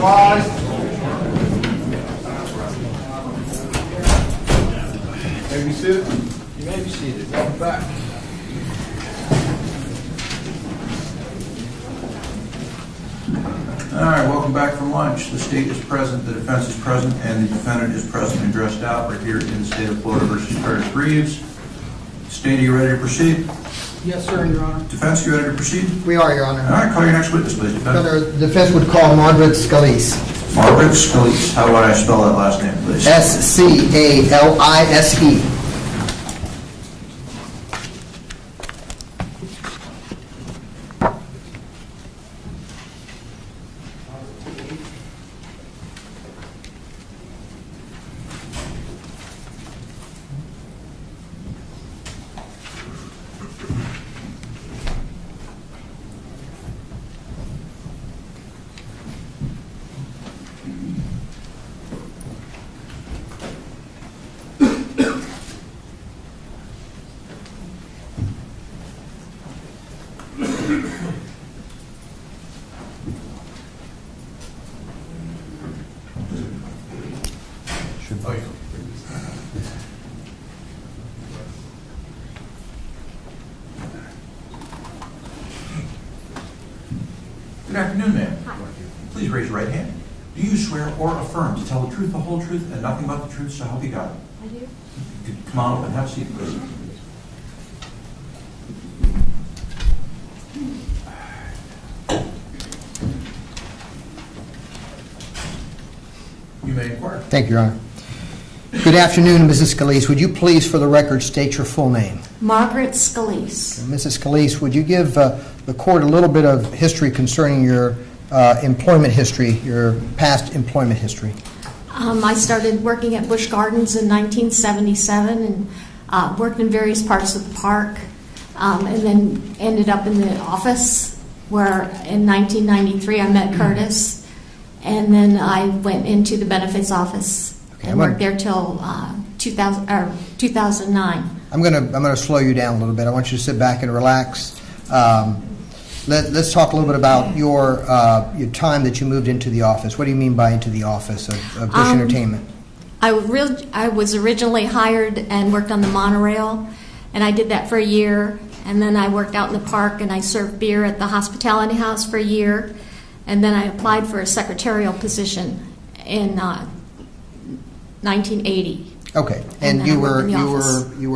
rise. May be seated. You may be seated. Welcome back. All right, welcome back from lunch. The state is present, the defense is present, and the defendant is present and dressed out. We're here in the state of Florida versus Curtis Reeves. State, are you ready to proceed? Yes, sir, Your Honor. Defense, you ready to proceed? We are, Your Honor. All right, call your next witness, please. The defense would call Margaret Scalise. Margaret Scalise. How would I spell that last name, please? S-C-A-L-I-S-E. Good afternoon, ma'am. Hi. Please raise your right hand. Do you swear or affirm to tell the truth, the whole truth, and nothing but the truth, so help you God? I do. Come on up and have a seat, please. You may inquire. Thank you, Your Honor. Good afternoon, Mrs. Scalise. Would you please, for the record, state your full name? Margaret Scalise. Mrs. Scalise, would you give the court a little bit of history concerning your employment history, your past employment history? I started working at Busch Gardens in 1977 and worked in various parts of the park, and then ended up in the office where in 1993 I met Curtis, and then I went into the benefits office and worked there till 2009. I'm gonna slow you down a little bit. I want you to sit back and relax. Let's talk a little bit about your time that you moved into the office. What do you mean by into the office of Busch Entertainment? I was originally hired and worked on the monorail, and I did that for a year. And then I worked out in the park, and I served beer at the hospitality house for a year. And then I applied for a secretarial position in 1980. Okay, and you were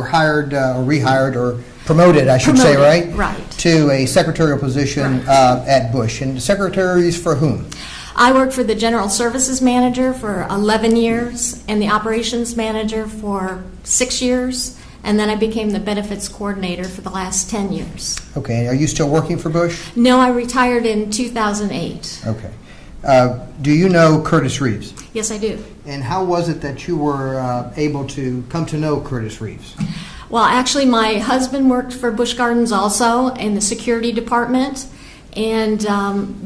hired or rehired or promoted, I should say, right? Right. To a secretarial position at Busch. And secretaries for whom? I worked for the general services manager for 11 years and the operations manager for 6 years, and then I became the benefits coordinator for the last 10 years. Okay, are you still working for Busch? No, I retired in 2008. Okay. Do you know Curtis Reeves? Yes, I do. And how was it that you were able to come to know Curtis Reeves? Well, actually, my husband worked for Busch Gardens also in the security department. And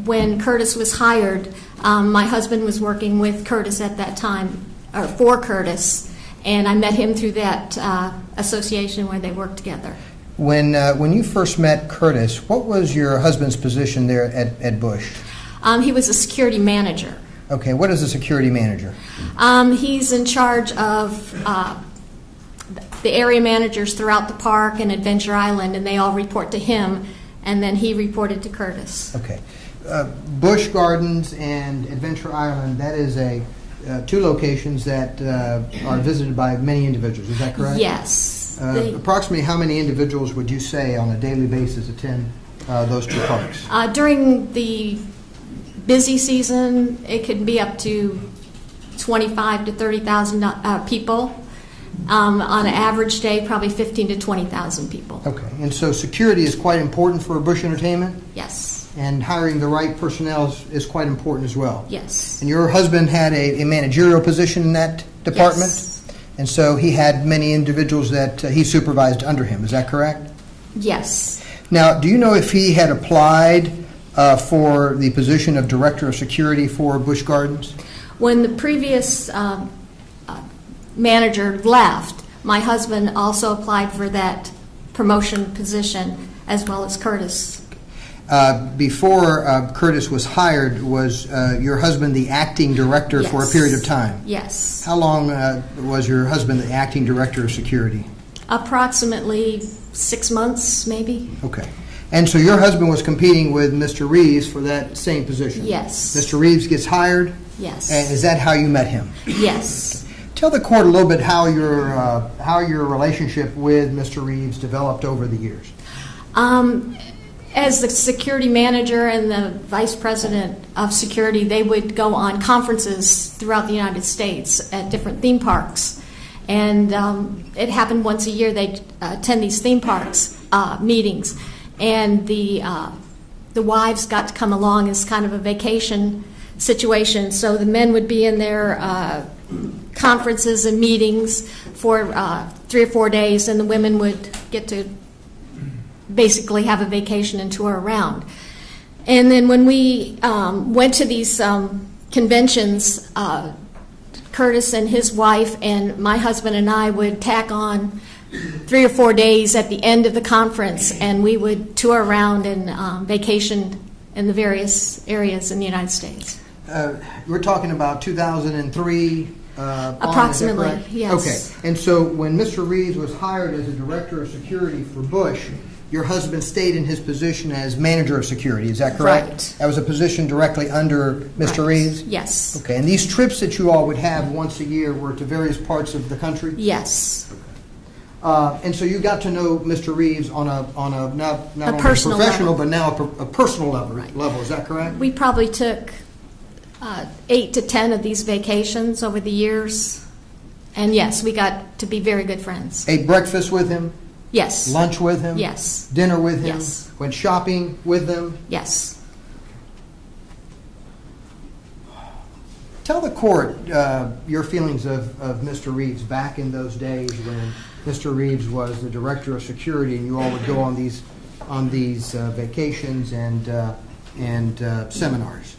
when Curtis was hired, my husband was working with Curtis at that time, or for Curtis. And I met him through that association where they worked together. When you first met Curtis, what was your husband's position there at Busch? He was a security manager. Okay, what is a security manager? He's in charge of the area managers throughout the park and Adventure Island, and they all report to him, and then he reported to Curtis. Okay. Busch Gardens and Adventure Island, that is two locations that are visited by many individuals. Is that correct? Yes. Approximately how many individuals would you say on a daily basis attend those two parks? During the busy season, it could be up to 25 to 30,000 people. On an average day, probably 15 to 20,000 people. Okay, and so security is quite important for Busch Entertainment? Yes. And hiring the right personnel is quite important as well? Yes. And your husband had a managerial position in that department? Yes. And so he had many individuals that he supervised under him, is that correct? Yes. Now, do you know if he had applied for the position of Director of Security for Busch Gardens? When the previous manager left, my husband also applied for that promotion position, as well as Curtis. before Curtis was hired, was your husband the acting director for a Yes. period of time? Yes. How long was your husband the acting director of security? Approximately 6 months, maybe. Okay. And so your husband was competing with Mr. Reeves for that same position? Yes. Mr. Reeves gets hired? Yes. And is that how you met him? Yes. Tell the court a little bit how your relationship with Mr. Reeves developed over the years. As the security manager and the vice president of security, they would go on conferences throughout the United States at different theme parks. And it happened once a year. They'd attend these theme parks meetings. And the wives got to come along as kind of a vacation situation. So the men would be in their conferences and meetings for 3 or 4 days, and the women would get to basically have a vacation and tour around. And then when we went to these conventions, Curtis and his wife and my husband and I would tack on 3 or 4 days at the end of the conference, and we would tour around and vacation in the various areas in the United States. We're talking about 2003? Approximately, on, is that correct? yes. Okay. And so when Mr. Reeves was hired as a director of security for Bush, your husband stayed in his position as manager of security, is that correct? Right. That was a position directly under Mr. Right. Reeves? Yes. Okay. And these trips that you all would have once a year were to various parts of the country? Yes. And so you got to know Mr. Reeves on a not only personal professional, level. but now a personal level. Right. Level, is that correct? We probably took 8 to 10 of these vacations over the years. And yes, we got to be very good friends. Ate breakfast with him? Yes. Lunch with him? Yes. Dinner with him? Yes. Went shopping with them? Yes. Tell the court your feelings of Mr. Reeves back in those days when Mr. Reeves was the director of security and you all would go on these vacations and seminars.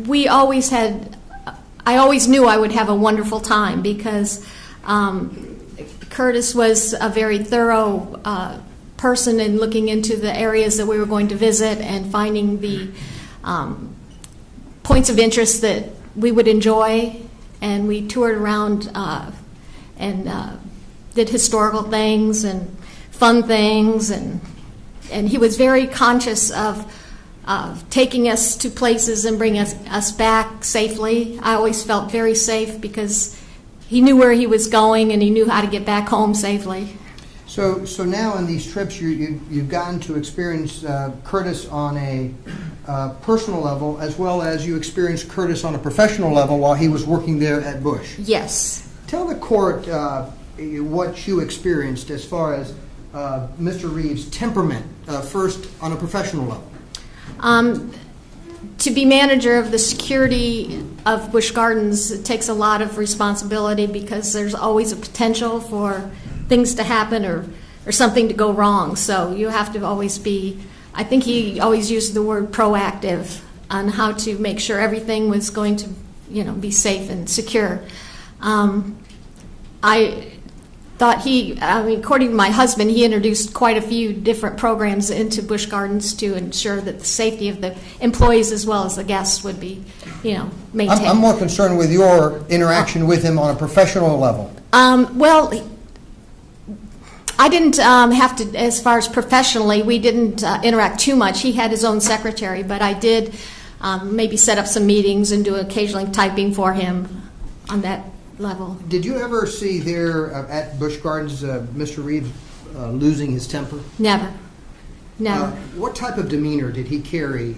We always had, I always knew I would have a wonderful time because Curtis was a very thorough person in looking into the areas that we were going to visit and finding the points of interest that we would enjoy. And we toured around and did historical things and fun things. And he was very conscious of taking us to places and bringing us back safely. I always felt very safe because he knew where he was going and he knew how to get back home safely. So now in these trips, you've gotten to experience Curtis on a personal level as well as you experienced Curtis on a professional level while he was working there at Bush. Yes. Tell the court what you experienced as far as Mr. Reeves' temperament, first on a professional level. To be manager of the security of Busch Gardens, it takes a lot of responsibility because there's always a potential for things to happen or something to go wrong. So you have to always be, I think he always used the word proactive on how to make sure everything was going to, be safe and secure. I thought according to my husband, he introduced quite a few different programs into Busch Gardens to ensure that the safety of the employees as well as the guests would be, maintained. I'm more concerned with your interaction with him on a professional level. Well, I didn't have to, as far as professionally, we didn't interact too much. He had his own secretary, but I did maybe set up some meetings and do occasionally typing for him on that level. Did you ever see there at Busch Gardens Mr. Reeves losing his temper? Never. What type of demeanor did he carry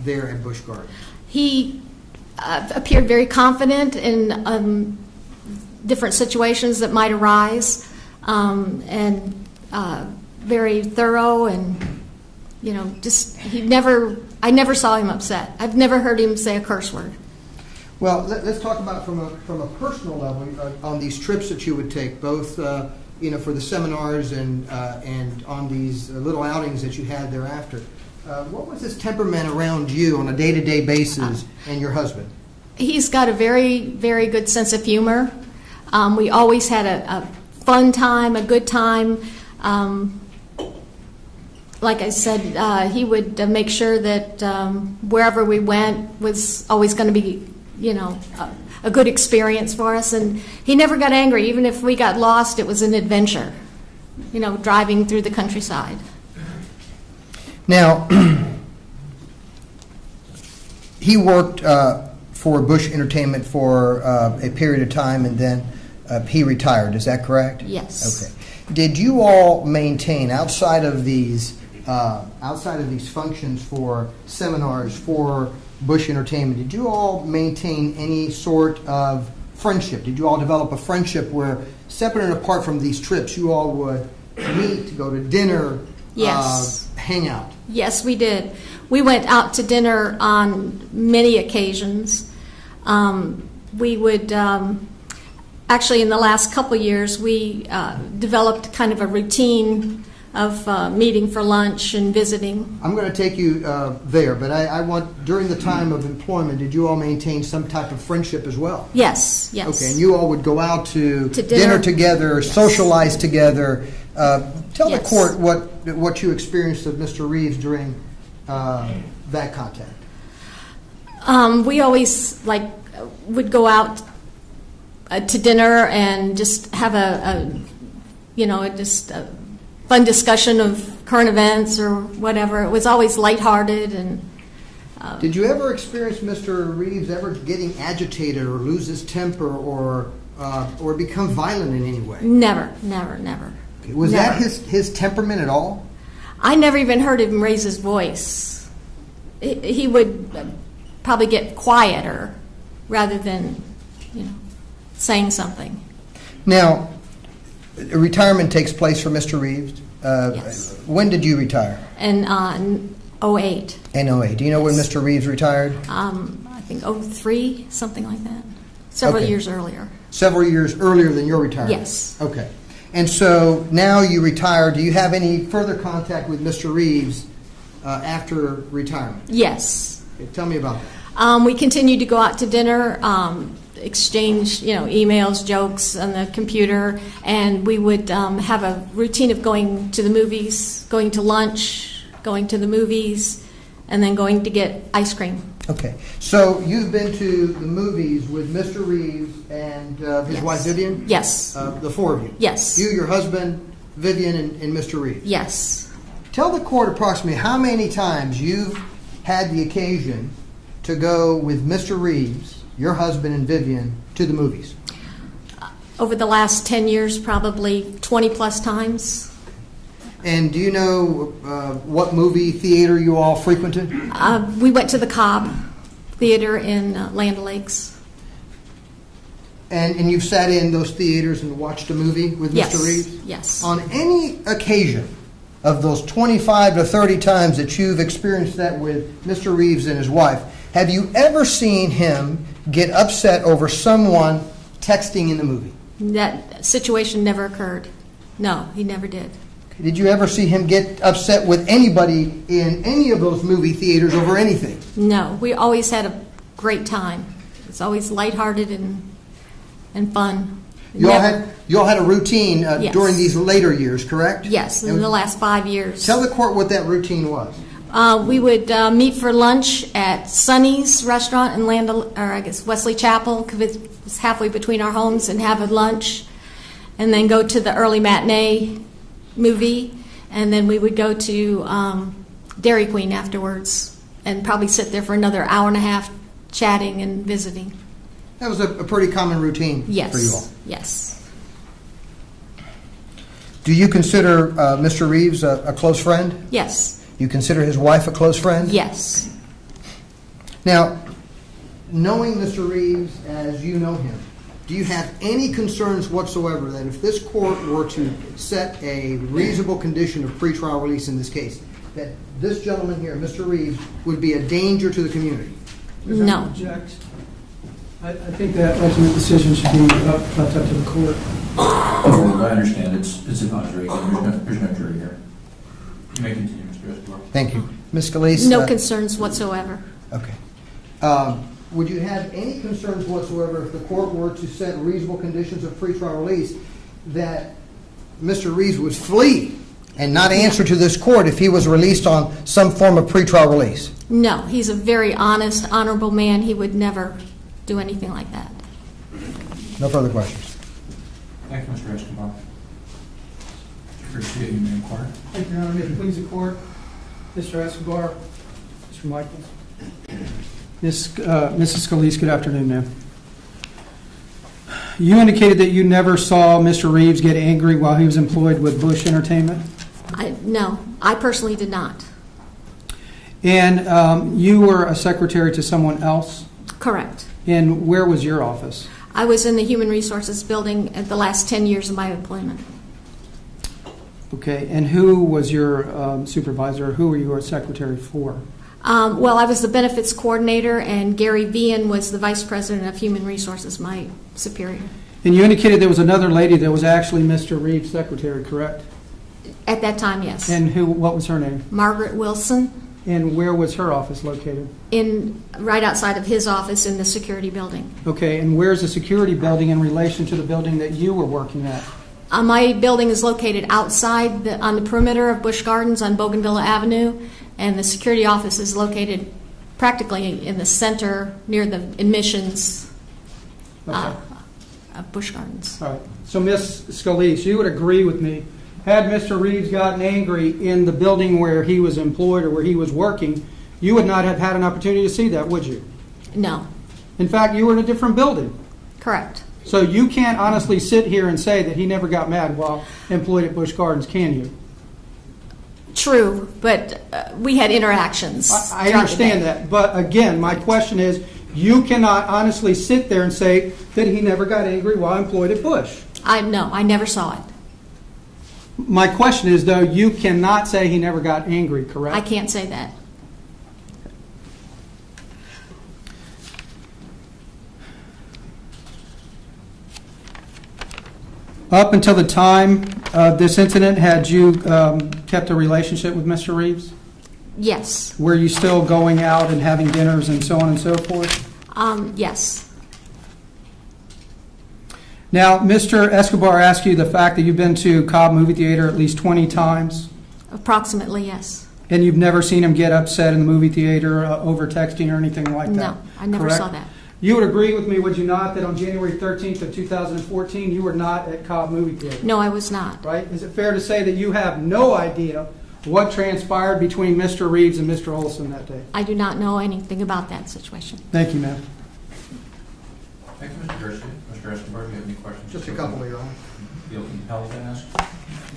there at Busch Gardens? He appeared very confident in different situations that might arise, and very thorough, and I never saw him upset. I've never heard him say a curse word. Well, let's talk about from a personal level on these trips that you would take, both for the seminars and on these little outings that you had thereafter. What was his temperament around you on a day-to-day basis and your husband? He's got a very, very good sense of humor. We always had a fun time, a good time. like I said, he would make sure that wherever we went was always going to be, a good experience for us. And he never got angry. Even if we got lost, it was an adventure, driving through the countryside. Now, he worked for Bush Entertainment for a period of time, and then he retired. Is that correct? Yes. Okay. Did you all maintain outside of these functions for seminars for Bush Entertainment? Did you all maintain any sort of friendship? Did you all develop a friendship where, separate and apart from these trips, you all would meet, go to dinner, Yes. hang out? Yes, we did. We went out to dinner on many occasions. We would, actually in the last couple of years, we developed kind of a routine of meeting for lunch and visiting. I'm going to take you there, but I want, during the time of employment, did you all maintain some type of friendship as well? Yes, yes. Okay, and you all would go out to dinner together, Yes. socialize together. Tell the Yes. court what you experienced of Mr. Reeves during that contact. We always would go out to dinner and just have a fun discussion of current events or whatever. It was always lighthearted and. Did you ever experience Mr. Reeves ever getting agitated or lose his temper or become violent in any way? Never, never, never. Okay. Was Never. that his temperament at all? I never even heard him raise his voice. He would probably get quieter rather than, saying something. Now, retirement takes place for Mr. Reeves. Yes. When did you retire? And in 08. In 08. Do you know when Mr. Reeves retired? I think 03, something like that. Several Okay. years earlier. Several years earlier than your retirement? Yes. Okay. And so now you retire. Do you have any further contact with Mr. Reeves after retirement? Yes. Okay, tell me about that. We continued to go out to dinner, exchange, emails, jokes on the computer, and we would have a routine of going to the movies, going to lunch, going to the movies, and then going to get ice cream. Okay. So you've been to the movies with Mr. Reeves and his Yes. wife Vivian? Yes. The four of you? Yes. You, your husband, Vivian, and Mr. Reeves? Yes. Tell the court approximately how many times you've had the occasion to go with Mr. Reeves, your husband, and Vivian to the movies. Over the last 10 years, probably 20-plus times. And do you know what movie theater you all frequented? We went to the Cobb Theater in Land O'Lakes. And you've sat in those theaters and watched a movie with Yes. Mr. Reeves? Yes. On any occasion of those 25 to 30 times that you've experienced that with Mr. Reeves and his wife, have you ever seen him get upset over someone texting in the movie? That situation never occurred. No, he never did. Did you ever see him get upset with anybody in any of those movie theaters over anything? No, we always had a great time. It's always lighthearted and fun. You all had a routine Yes. during these later years, correct? Yes, in the last 5 years. Tell the court what that routine was. We would meet for lunch at Sonny's restaurant in Wesley Chapel, because it's halfway between our homes, and have a lunch, and then go to the early matinee movie, and then we would go to Dairy Queen afterwards, and probably sit there for another hour and a half chatting and visiting. That was a pretty common routine Yes. for you all. Yes. Do you consider Mr. Reeves a close friend? Yes. You consider his wife a close friend? Yes. Now, knowing Mr. Reeves as you know him, do you have any concerns whatsoever that if this court were to set a reasonable condition of pretrial release in this case, that this gentleman here, Mr. Reeves, would be a danger to the community? No. Object. I think that ultimate decision should be left up to the court. I understand it's advisory. There's no jury here. You may continue, Mr. Escobar. Thank you. Ms. Scalise? No concerns whatsoever. Okay. Would you have any concerns whatsoever if the court were to set reasonable conditions of pretrial release that Mr. Reeves would flee and not answer to this court if he was released on some form of pretrial release? No, he's a very honest, honorable man. He would never do anything like that. No further questions. Thank you, Mr. Escobar. Mr. Garcia, you may inquire. Thank you, Your Honor. May it please the court, Mr. Escobar, Mr. Michaels. Mrs. Scalise, good afternoon, ma'am. You indicated that you never saw Mr. Reeves get angry while he was employed with Bush Entertainment? No, I personally did not. And you were a secretary to someone else? Correct. And where was your office? I was in the Human Resources building at the last 10 years of my employment. Okay, and who was your supervisor? Who were you a secretary for? Well, I was the benefits coordinator, and Gary Vian was the vice president of Human Resources, my superior. And you indicated there was another lady that was actually Mr. Reeves' secretary, correct? At that time, yes. And what was her name? Margaret Wilson, And where was her office located? right outside of his office in the security building. Okay, and where's the security building in relation to the building that you were working at? My building is located outside on the perimeter of Busch Gardens on Bougainvillea Avenue, and the security office is located practically in the center near the admissions Okay. of Busch Gardens. All right. So, Ms. Scalise, you would agree with me, had Mr. Reeves gotten angry in the building where he was employed or where he was working, you would not have had an opportunity to see that, would you? No, In fact, you were in a different building. correct. So you can't honestly sit here and say that he never got mad while employed at Busch Gardens, can you? True, but we had interactions. I throughout the understand day. that. But again, my question is, you cannot honestly sit there and say that he never got angry while employed at Busch. No, I never saw it. My question is, though, you cannot say he never got angry, correct? I can't say that. Up until the time of this incident, had you kept a relationship with Mr. Reeves? Yes. Were you still going out and having dinners and so on and so forth? Yes. Now, Mr. Escobar asked you the fact that you've been to Cobb Movie Theater at least 20 times, Approximately, yes. and you've never seen him get upset in the movie theater over texting or anything like that? No, I never correct? saw that. You would agree with me, would you not, that on January 13th of 2014, you were not at Cobb Movie Theater? No, I was not. Right? Is it fair to say that you have no idea what transpired between Mr. Reeves and Mr. Oulson that day? I do not know anything about that situation. Thank you, ma'am. Thank you, Mr. Garcia. Mr. Escobar, do you have any questions? Just a couple, Your Honor. Feel compelled to ask?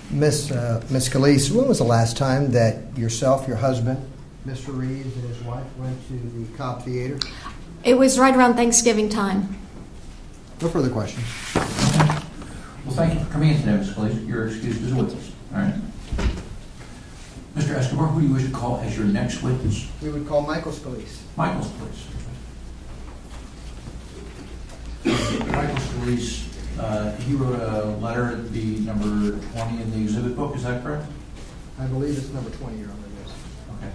Miss Scalise, when was the last time that yourself, your husband, Mr. Reeves, and his wife went to the Cobb Theater? It was right around Thanksgiving time. No further questions. Well, thank you for coming in today, Ms. Scalise. You're excused as a witness. All right. Mr. Escobar, who do you wish to call as your next witness? We would call Michael Scalise. Michael, please. Michael Scalise, he wrote a letter at the number 20 in the exhibit book, is that correct? I believe it's number 20, Your Honor, yes. Okay.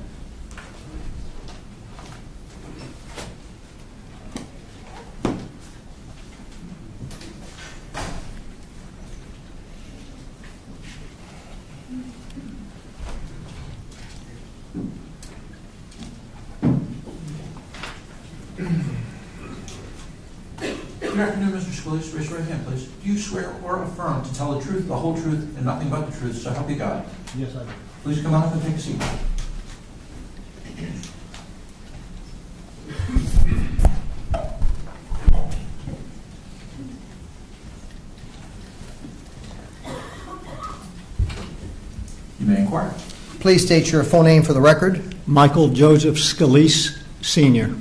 Good afternoon, Mr. Scalise. Raise your right hand, please. Do you swear or affirm to tell the truth, the whole truth, and nothing but the truth, so help you God? Yes, I do. Please come on up and take a seat. You may inquire. Please state your full name for the record. Michael Joseph Scalise, Sr.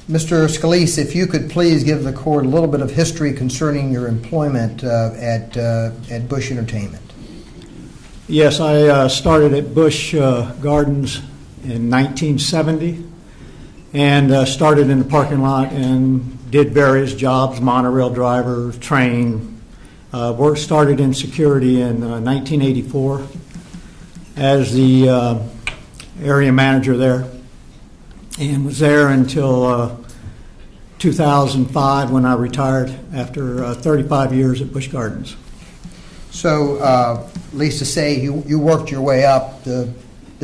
Mr. Scalise, if you could please give the court a little bit of history concerning your employment at Busch Entertainment. Yes, I started at Busch Gardens in 1970 and started in the parking lot and did various jobs, monorail driver, train. Started in security in 1984 as the area manager there, and was there until 2005 when I retired after 35 years at Busch Gardens. So, Lisa, say you worked your way up the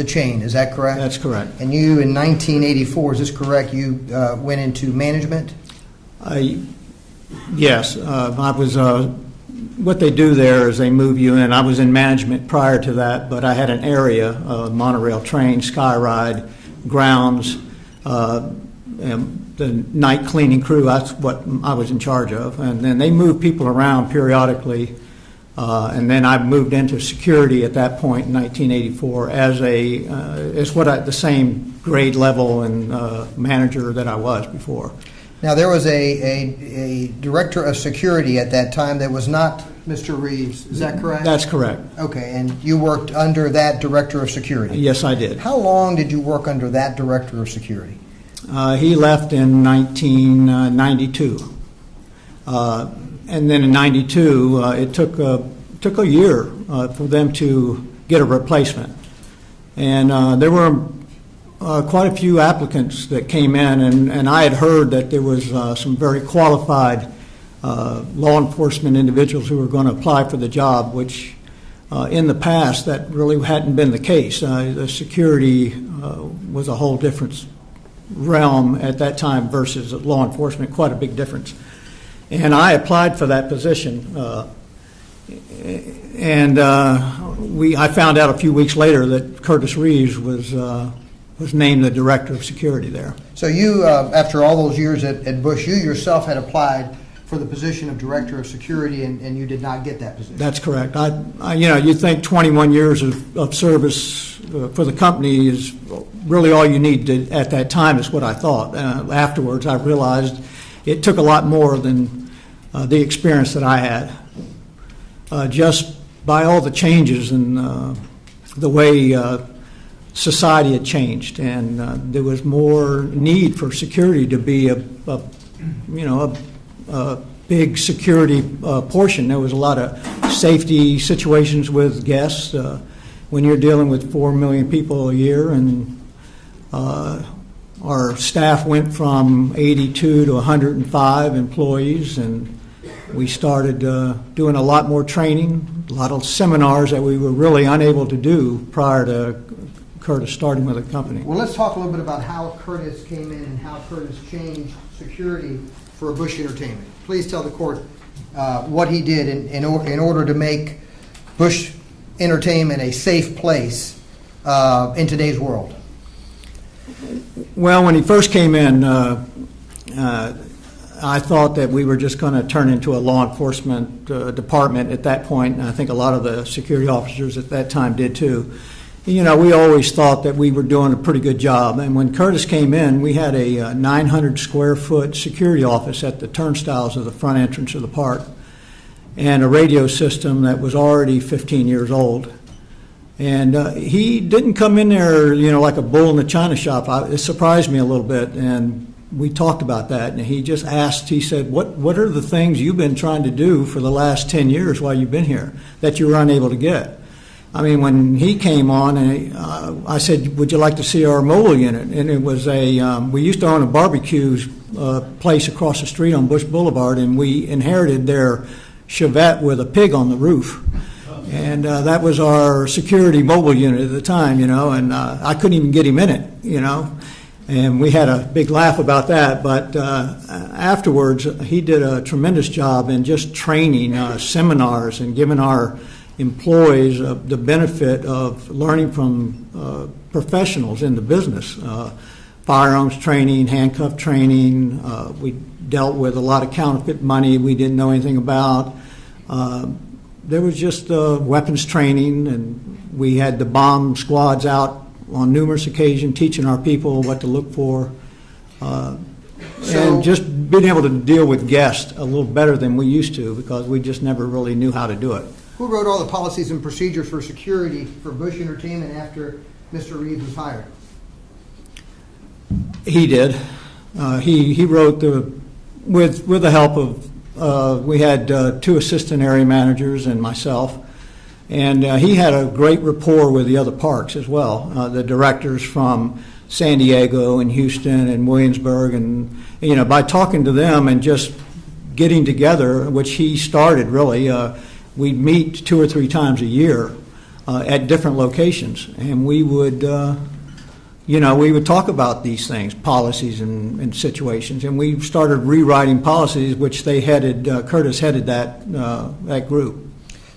chain, is that correct? That's correct. And you, in 1984, is this correct, you went into management? Yes. I was, what they do there is they move you in. I was in management prior to that, but I had an area, monorail train, skyride, grounds, and the night cleaning crew. That's what I was in charge of. And then they move people around periodically. And then I moved into security at that point in 1984 as the same grade level and manager that I was before. Now, there was a director of security at that time that was not Mr. Reeves, is that correct? That's correct. Okay, and you worked under that director of security? Yes, I did. How long did you work under that director of security? He left in 1992. And then in 92, it took a year for them to get a replacement. And there were quite a few applicants that came in, and I had heard that there was some very qualified law enforcement individuals who were going to apply for the job, which in the past that really hadn't been the case. The security was a whole different realm at that time versus law enforcement, quite a big difference. And I applied for that position, and I found out a few weeks later that Curtis Reeves was named the director of security there. So you, after all those years at Bush, you yourself had applied for the position of director of security, and you did not get that position. That's correct. You think 21 years of service for the company is really all you need to, at that time, is what I thought. Afterwards, I realized it took a lot more than the experience that I had. Just by all the changes and the way society had changed, and there was more need for security to be a big security portion. There was a lot of safety situations with guests when you're dealing with 4 million people a year, and our staff went from 82 to 105 employees, and we started doing a lot more training, a lot of seminars that we were really unable to do prior to Curtis starting with the company. Well, let's talk a little bit about how Curtis came in and how Curtis changed security for Bush Entertainment. Please tell the court what he did in order to make Bush Entertainment a safe place in today's world. Well, when he first came in, I thought that we were just going to turn into a law enforcement department at that point, and I think a lot of the security officers at that time did too. We always thought that we were doing a pretty good job. And when Curtis came in, we had a 900 square foot security office at the turnstiles of the front entrance of the park, and a radio system that was already 15 years old. And he didn't come in there, like a bull in the china shop. It surprised me a little bit, and we talked about that. And he just asked, he said, what are the things you've been trying to do for the last 10 years while you've been here that you were unable to get? I mean, when he came on, I said, would you like to see our mobile unit? And it was we used to own a barbecue place across the street on Bush Boulevard, and we inherited their Chevette with a pig on the roof. And that was our security mobile unit at the time, and I couldn't even get him in it, And we had a big laugh about that, but afterwards, he did a tremendous job in just training seminars and giving our employees the benefit of learning from professionals in the business. Firearms training, handcuff training. We dealt with a lot of counterfeit money we didn't know anything about. There was just weapons training, and we had the bomb squads out on numerous occasions teaching our people what to look for. And just being able to deal with guests a little better than we used to, because we just never really knew how to do it. Who wrote all the policies and procedures for security for Bush Entertainment after Mr. Reeves was hired? He did. He wrote with the help of, we had 2 assistant area managers and myself, and he had a great rapport with the other parks as well, the directors from San Diego and Houston and Williamsburg, and by talking to them and just getting together, which he started really, we'd meet 2 or 3 times a year at different locations, and we would, we would talk about these things, policies and situations, and we started rewriting policies, which they headed, Curtis headed that group.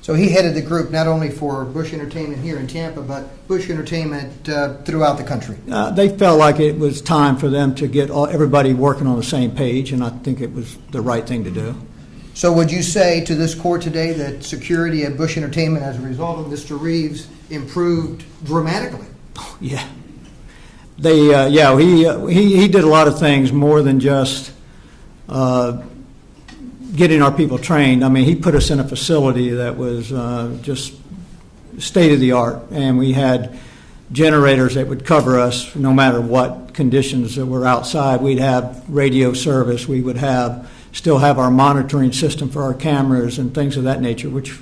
So he headed the group not only for Bush Entertainment here in Tampa, but Bush Entertainment throughout the country. They felt like it was time for them to get everybody working on the same page, and I think it was the right thing to do. So would you say to this court today that security at Bush Entertainment as a result of Mr. Reeves improved dramatically? Yeah. He did a lot of things more than just getting our people trained. I mean, he put us in a facility that was just state of the art, and we had generators that would cover us no matter what conditions that were outside. We'd have radio service. We would still have our monitoring system for our cameras and things of that nature, which,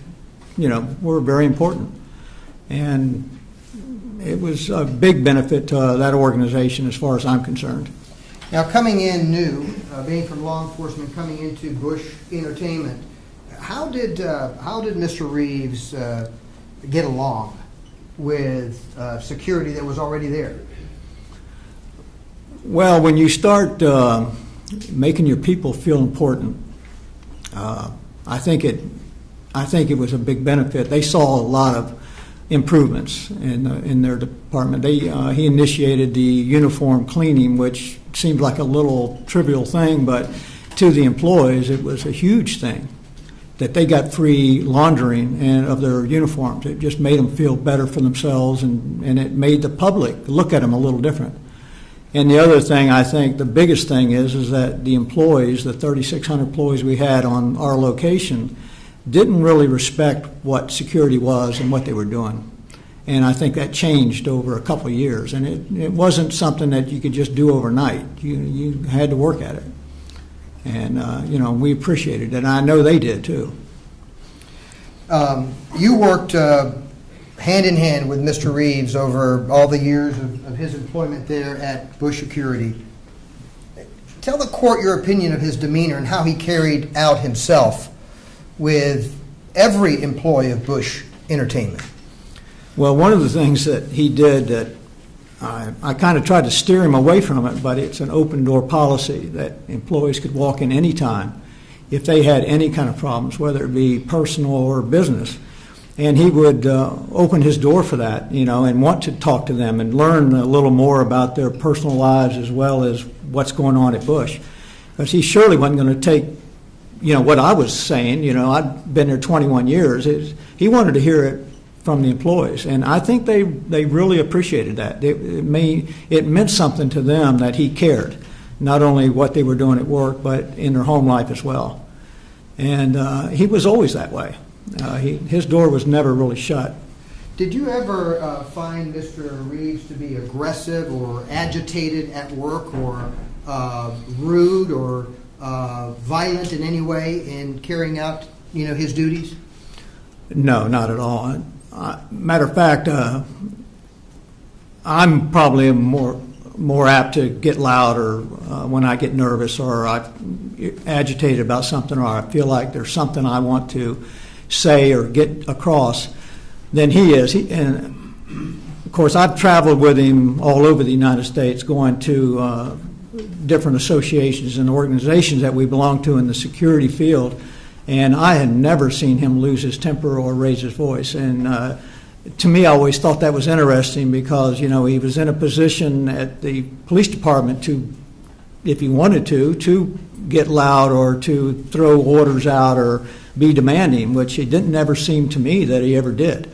were very important. And it was a big benefit to that organization as far as I'm concerned. Now, coming in new, being from law enforcement, coming into Bush Entertainment, how did Mr. Reeves get along with security that was already there? Well, when you start making your people feel important, I think it was a big benefit. They saw a lot of improvements in their department. He initiated the uniform cleaning, which seemed like a little trivial thing, but to the employees it was a huge thing that they got free laundering of their uniforms. It just made them feel better for themselves, and it made the public look at them a little different. And the other thing, I think the biggest thing is that the employees, the 3,600 employees we had on our location, didn't really respect what security was and what they were doing. And I think that changed over a couple of years. And it wasn't something that you could just do overnight. You had to work at it. And, we appreciated it. And I know they did, too. You worked hand in hand with Mr. Reeves over all the years of his employment there at Bush Security. Tell the court your opinion of his demeanor and how he carried out himself with every employee of Bush Entertainment. Well, one of the things that he did that I kind of tried to steer him away from it, but it's an open door policy that employees could walk in any time if they had any kind of problems, whether it be personal or business. And he would open his door for that, and want to talk to them and learn a little more about their personal lives as well as what's going on at Bush. Because he surely wasn't going to take, what I was saying. I'd been there 21 years. He wanted to hear it from the employees, and I think they really appreciated that. It meant something to them that he cared, not only what they were doing at work, but in their home life as well. And he was always that way. His door was never really shut. Did you ever find Mr. Reeves to be aggressive or agitated at work, or rude or violent in any way in carrying out, his duties? No, not at all. Matter of fact, I'm probably more apt to get loud or when I get nervous or I'm agitated about something or I feel like there's something I want to say or get across than he is. And of course, I've traveled with him all over the United States, going to different associations and organizations that we belong to in the security field. And I had never seen him lose his temper or raise his voice. And to me, I always thought that was interesting because, he was in a position at the police department to, if he wanted to get loud or to throw orders out or be demanding, which it didn't never seem to me that he ever did.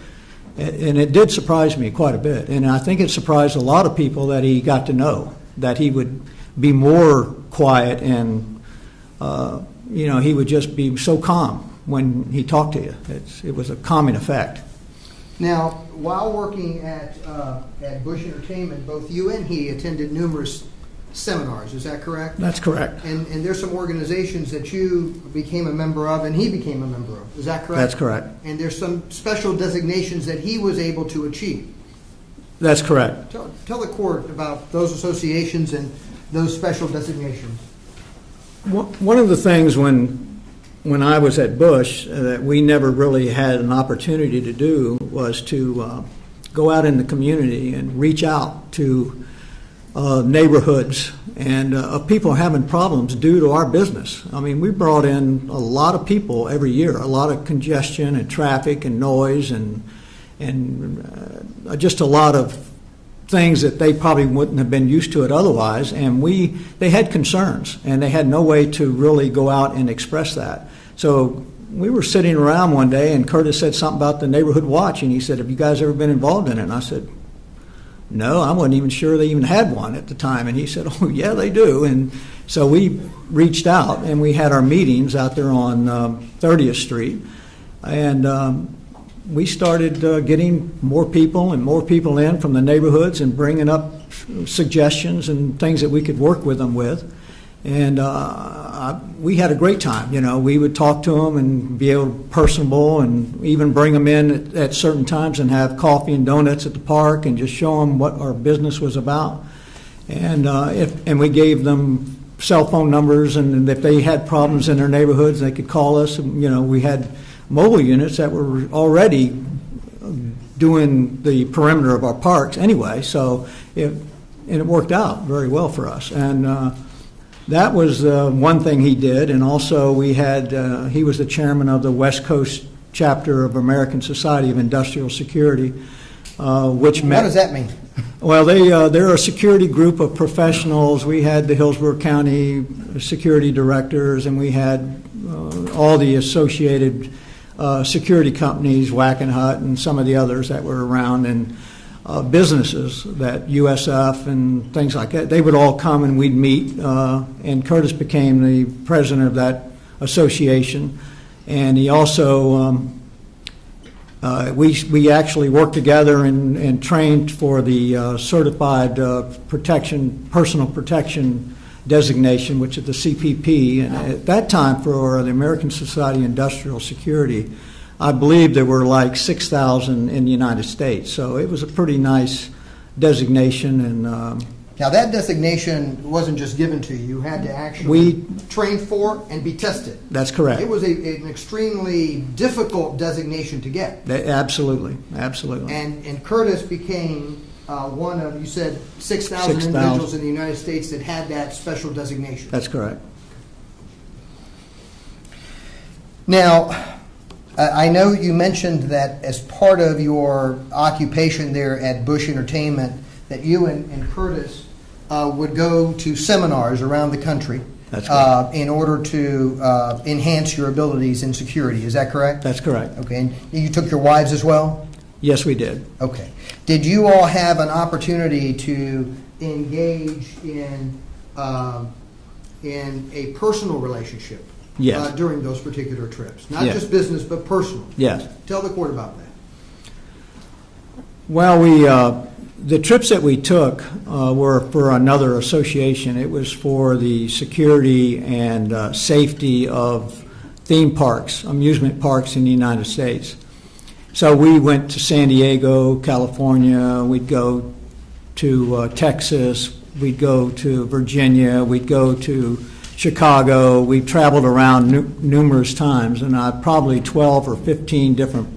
And it did surprise me quite a bit. And I think it surprised a lot of people that he got to know, that he would be more quiet and he would just be so calm when he talked to you. It was a calming effect. Now, while working at Bush Entertainment, both you and he attended numerous seminars. Is that correct? That's correct. And there's some organizations that you became a member of and he became a member of. Is that correct? That's correct. And there's some special designations that he was able to achieve. That's correct. Tell the court about those associations and those special designations. One of the things when when I was at Bush that we never really had an opportunity to do was to go out in the community and reach out to neighborhoods and people having problems due to our business. I mean, we brought in a lot of people every year, a lot of congestion and traffic and noise and just a lot of things that they probably wouldn't have been used to it otherwise, and they had concerns, and they had no way to really go out and express that. So we were sitting around one day, and Curtis said something about the neighborhood watch, and he said, "Have you guys ever been involved in it?" And I said, "No, I wasn't even sure they even had one at the time." And he said, "Oh, yeah, they do." And so we reached out, and we had our meetings out there on 30th Street, and we started getting more people in from the neighborhoods and bringing up suggestions and things that we could work with them with. And we had a great time. You know, we would talk to them and be able to personable and even bring them in at certain times and have coffee and donuts at the park and just show them what our business was about. And we gave them cell phone numbers, and if they had problems in their neighborhoods, they could call us. You know, we had mobile units that were already doing the perimeter of our parks anyway, so it worked out very well for us. And that was one thing he did. And also we had, he was the chairman of the West Coast chapter of American Society of Industrial Security, which met. What does that mean? Well, they're a security group of professionals. We had the Hillsborough County security directors, and we had all the associated security companies, Wackenhut and some of the others that were around, and businesses that USF and things like that. They would all come and we'd meet, and Curtis became the president of that association. And he also, we actually worked together and trained for the certified personal protection designation, which is the CPP. And at that time, for the American Society of Industrial Security, I believe there were like 6,000 in the United States. So it was a pretty nice designation. And now that designation wasn't just given to you. You had to actually train for and be tested. That's correct. It was an extremely difficult designation to get. Absolutely. And Curtis became one of, you said, 6,000 individuals in the United States that had that special designation. That's correct. Now, I know you mentioned that as part of your occupation there at Bush Entertainment, that you and Curtis would go to seminars around the country. That's correct. In order to enhance your abilities in security. Is that correct? That's correct. Okay. And you took your wives as well? Yes, we did. Okay. Did you all have an opportunity to engage in a personal relationship? Yes. During those particular trips? Not Yes. just business, but personal? Yes. Tell the court about that. Well, the trips that we took were for another association. It was for the security and safety of theme parks, amusement parks in the United States. So we went to San Diego, California. We'd go to Texas. We'd go to Virginia. We'd go to Chicago. We traveled around numerous times, and probably 12 or 15 different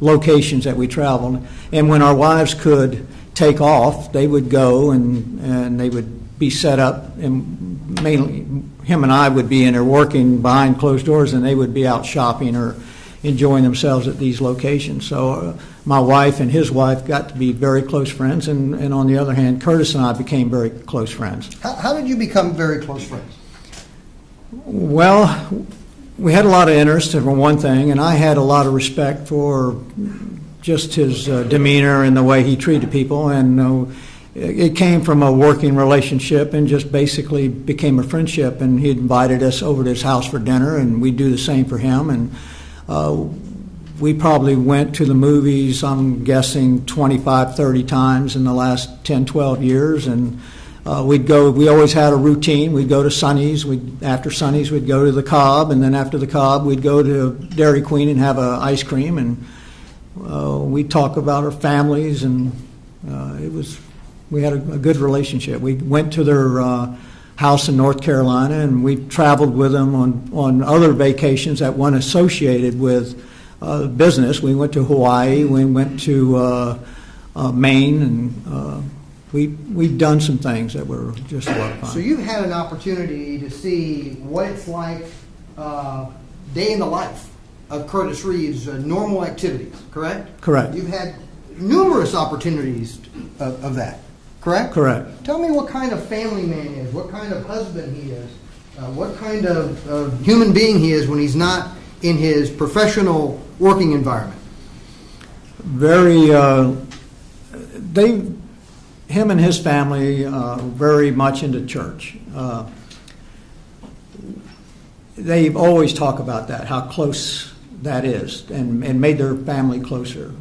locations that we traveled. And when our wives could take off, they would go and they would be set up, and mainly him and I would be in there working behind closed doors, and they would be out shopping or enjoying themselves at these locations. So my wife and his wife got to be very close friends, and on the other hand, Curtis and I became very close friends. How did you become very close friends? Well, we had a lot of interest, for one thing, and I had a lot of respect for just his demeanor and the way he treated people, and it came from a working relationship and just basically became a friendship. And he invited us over to his house for dinner, and we'd do the same for him. And we probably went to the movies, I'm guessing 25, 30 times in the last 10, 12 years. And we always had a routine. We'd go to Sonny's. After Sonny's, we'd go to the Cobb. And then after the Cobb, we'd go to Dairy Queen and have ice cream. And we'd talk about our families. And we had a good relationship. We went to their house in North Carolina, and we traveled with him on other vacations that weren't associated with business. We went to Hawaii, we went to Maine, and we've done some things that were just a lot of fun. So you've had an opportunity to see what it's like day in the life of Curtis Reeves' normal activities, correct? Correct. You've had numerous opportunities of that, correct? Correct. Tell me what kind of family man he is, what kind of husband he is, what kind of human being he is when he's not in his professional working environment. Very, him and his family very much into church. They've always talked about that, how close that is, and made their family closer.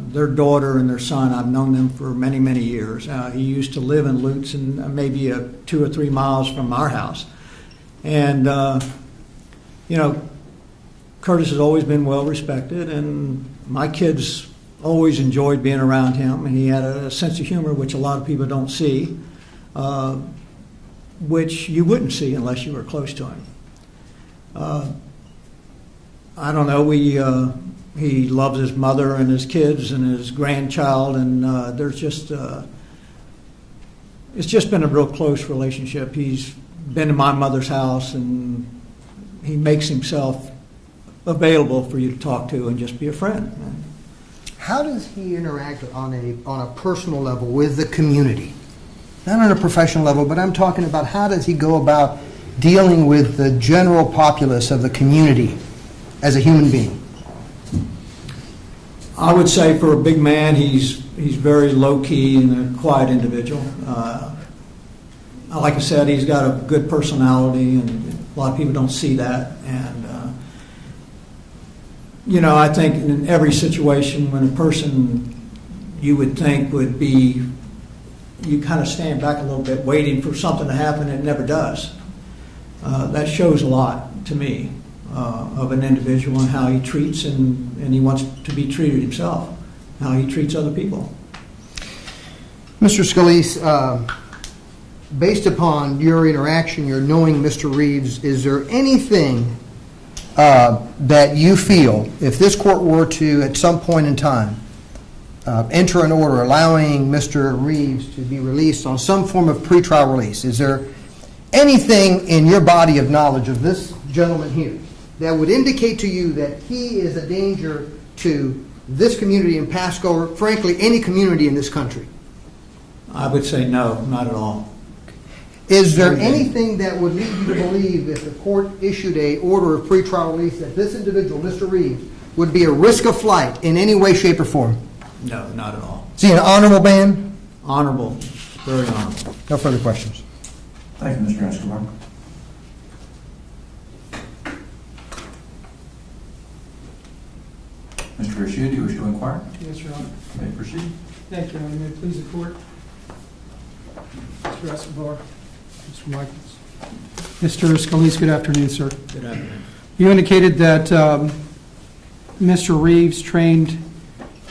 Their daughter and their son, I've known them for many, many years. He used to live in Lutz, and maybe 2 or 3 miles from our house. And, Curtis has always been well respected, and my kids always enjoyed being around him. He had a sense of humor which a lot of people don't see, which you wouldn't see unless you were close to him. I don't know. He loves his mother and his kids and his grandchild, and there's just it's just been a real close relationship. He's been to my mother's house, and he makes himself available for you to talk to and just be a friend. How does he interact on a personal level with the community? Not on a professional level, but I'm talking about how does he go about dealing with the general populace of the community as a human being? I would say for a big man, he's very low-key and a quiet individual. Like I said, he's got a good personality, and a lot of people don't see that. And I think in every situation when a person you would think would be, you kind of stand back a little bit waiting for something to happen, and it never does. That shows a lot to me of an individual and how he treats and he wants to be treated himself, how he treats other people. Mr. Scalise, based upon your interaction, your knowing Mr. Reeves, is there anything that you feel, if this court were to, at some point in time, enter an order allowing Mr. Reeves to be released on some form of pretrial release, is there anything in your body of knowledge of this gentleman here that would indicate to you that he is a danger to this community in Pasco, or frankly, any community in this country? I would say no, not at all. Is there anything that would lead you to believe if the court issued a order of pretrial release that this individual, Mr. Reeves, would be a risk of flight in any way, shape, or form? No, not at all. Is he an honorable man? Honorable, very honorable. No further questions. Thank you, Mr. Escobar. Mr. Rashid, do you wish to inquire? Yes, Your Honor. You may proceed. Thank you, Your Honor. May it please the court? Mr. Escobar, Mr. Michaels. Mr. Scalise, good afternoon, sir. Good afternoon. You indicated that Mr. Reeves trained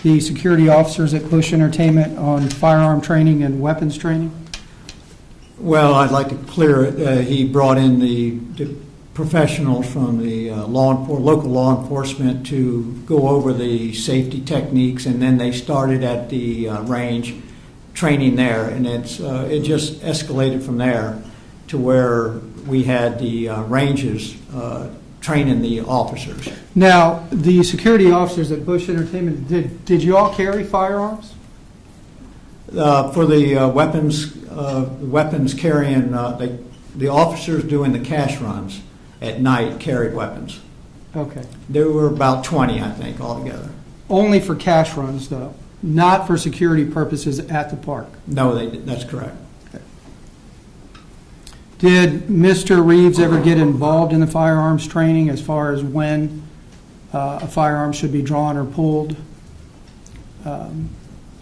the security officers at Bush Entertainment on firearm training and weapons training? Well, I'd like to clear it. He brought in the professionals from the local law enforcement to go over the safety techniques, and then they started at the range training there, and it just escalated from there to where we had the ranges training the officers. Now, the security officers at Bush Entertainment, did you all carry firearms? For the weapons carrying, the officers doing the cash runs at night carried weapons. Okay. There were about 20, I think, altogether. Only for cash runs, though, not for security purposes at the park? No, that's correct. Okay. Did Mr. Reeves ever get involved in the firearms training as far as when a firearm should be drawn or pulled?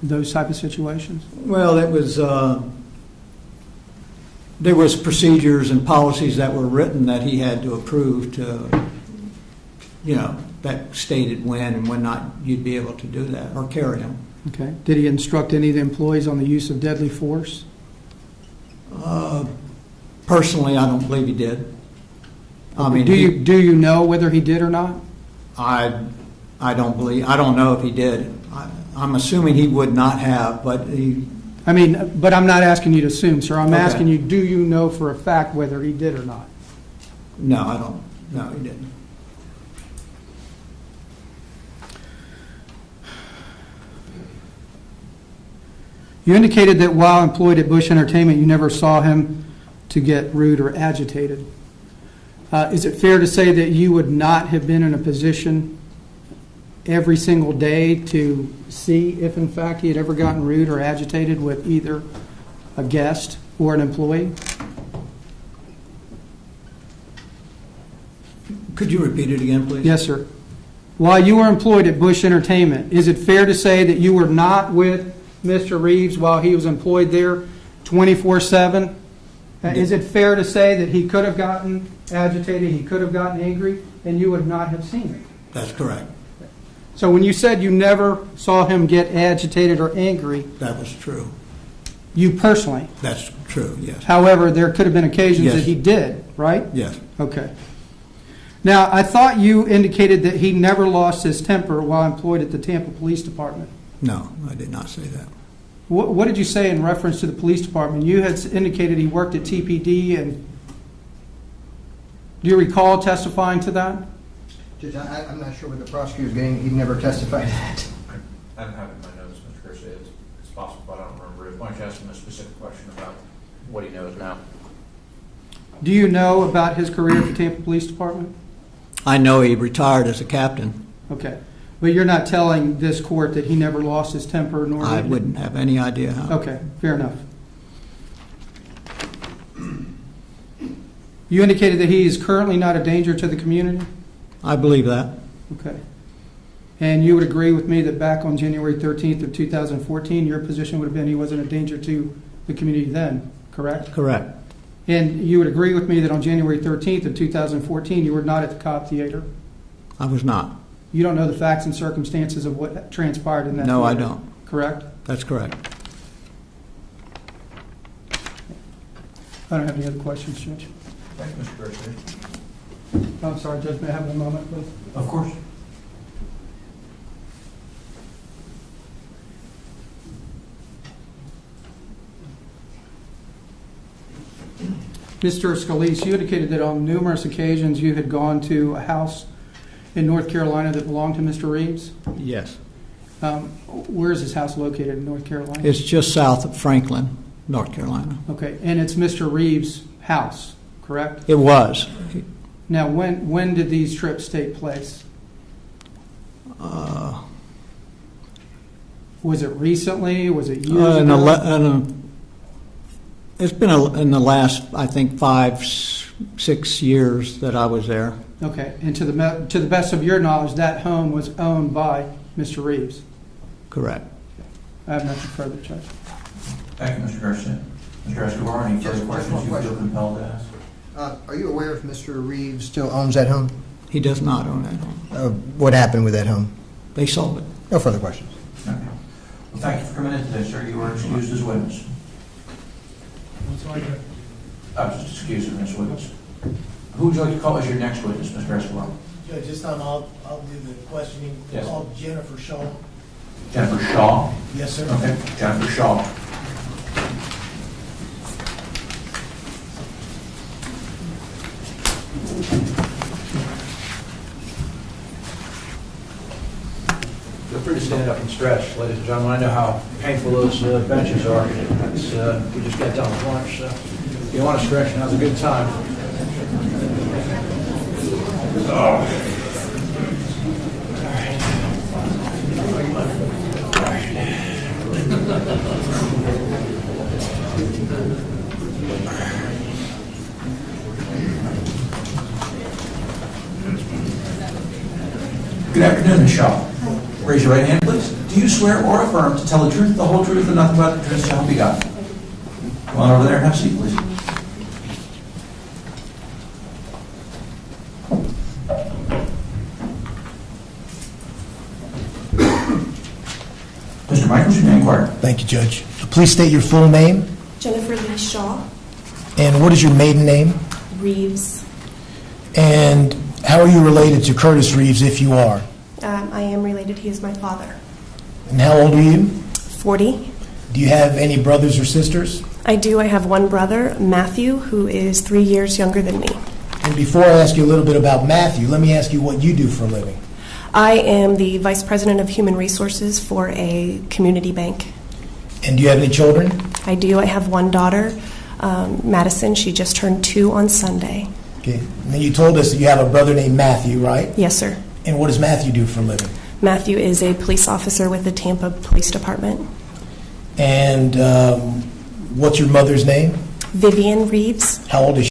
Those type of situations? Well, it was there was procedures and policies that were written that he had to approve to, that stated when and when not you'd be able to do that or carry them. Okay. Did he instruct any of the employees on the use of deadly force? Personally, I don't believe he did. I mean, Do you know whether he did or not? I don't know if he did. I'm assuming he would not have, but But I'm not asking you to assume, sir. I'm Okay. asking you, do you know for a fact whether he did or not? no, I don't. No, he didn't. You indicated that while employed at Bush Entertainment, you never saw him to get rude or agitated. Is it fair to say that you would not have been in a position every single day to see if, in fact, he had ever gotten rude or agitated with either a guest or an employee? Could you repeat it again, please? Yes, sir. While you were employed at Bush Entertainment, is it fair to say that you were not with Mr. Reeves while he was employed there 24/7? Is it fair to say that he could have gotten agitated, he could have gotten angry, and you would not have seen it? That's correct. So when you said you never saw him get agitated or angry, That was true. you personally. That's true, yes. However, there could have been occasions Yes. that he did, right? Yes. Okay. Now, I thought you indicated that he never lost his temper while employed at the Tampa Police Department. No, I did not say that. What did you say in reference to the police department? You had indicated he worked at TPD, and do you recall testifying to that? Judge, I'm not sure what the prosecutor's getting. He never testified to that. I don't have it in my notes, Mr. Garcia. It's possible, but I don't remember it. Why don't you ask him a specific question about what he knows now? Do you know about his career at the Tampa Police Department? I know he retired as a captain. Okay. But you're not telling this court that he never lost his temper, nor I did- wouldn't have any idea how. Okay, fair enough. You indicated that he is currently not a danger to the community? I believe that. Okay. And you would agree with me that back on January 13th of 2014, your position would have been he wasn't a danger to the community then, correct? Correct. And you would agree with me that on January 13th of 2014, you were not at the Cobb Theater? I was not. You don't know the facts and circumstances of what transpired in that No, I theater, don't. correct? That's correct. I don't have any other questions, Judge. Thank you, Mr. Garcia. I'm sorry, Judge, may I have one moment, please? Of course. Mr. Scalise, you indicated that on numerous occasions you had gone to a house in North Carolina that belonged to Mr. Reeves. Yes. Where is his house located in North Carolina? It's just south of Franklin, North Carolina. Okay, and it's Mr. Reeves' house, correct? It was. Now, when did these trips take place? Was it recently? Was it years ago? It's been in the last, I think, 5-6 years that I was there. Okay, and to the best of your knowledge, that home was owned by Mr. Reeves? Correct. I have nothing further, Judge. Thank you, Mr. Garcia. Mr. Escobar, any further questions you feel compelled to ask? Are you aware if Mr. Reeves still owns that home? He does not own that home. What happened with that home? They sold it. No further questions. Okay. Well, thank you for coming in today, sir. You were excused as witness. I was just excused as witness. Who would you like to call as your next witness, Mr. Escobar? Judge, this time I'll do the questioning. Yes. Call Jennifer Shaw. Jennifer Shaw? Yes, sir. Okay, Jennifer Shaw. Feel free to stand up and stretch, ladies and gentlemen. I know how painful those benches are. We just got done with lunch, so if you want to stretch, now's a good time. Good afternoon, Ms. Shaw. Raise your right hand, please. Do you swear or affirm to tell the truth, the whole truth, and nothing but the truth, so help you God? Come on over there and have a seat, please. Mr. Michaels, you may inquire. Thank you, Judge. Please state your full name. Jennifer Lee Shaw. And what is your maiden name? Reeves. And how are you related to Curtis Reeves, if you are? I am related. He is my father. And how old are you? 40. Do you have any brothers or sisters? I do. I have one brother, Matthew, who is 3 years younger than me. And before I ask you a little bit about Matthew, let me ask you what you do for a living. I am the Vice President of Human Resources for a community bank. And do you have any children? I do. I have one daughter, Madison. She just turned 2 on Sunday. Okay. And then you told us that you have a brother named Matthew, right? Yes, sir. And what does Matthew do for a living? Matthew is a police officer with the Tampa Police Department. And what's your mother's name? Vivian Reeves. How old is she?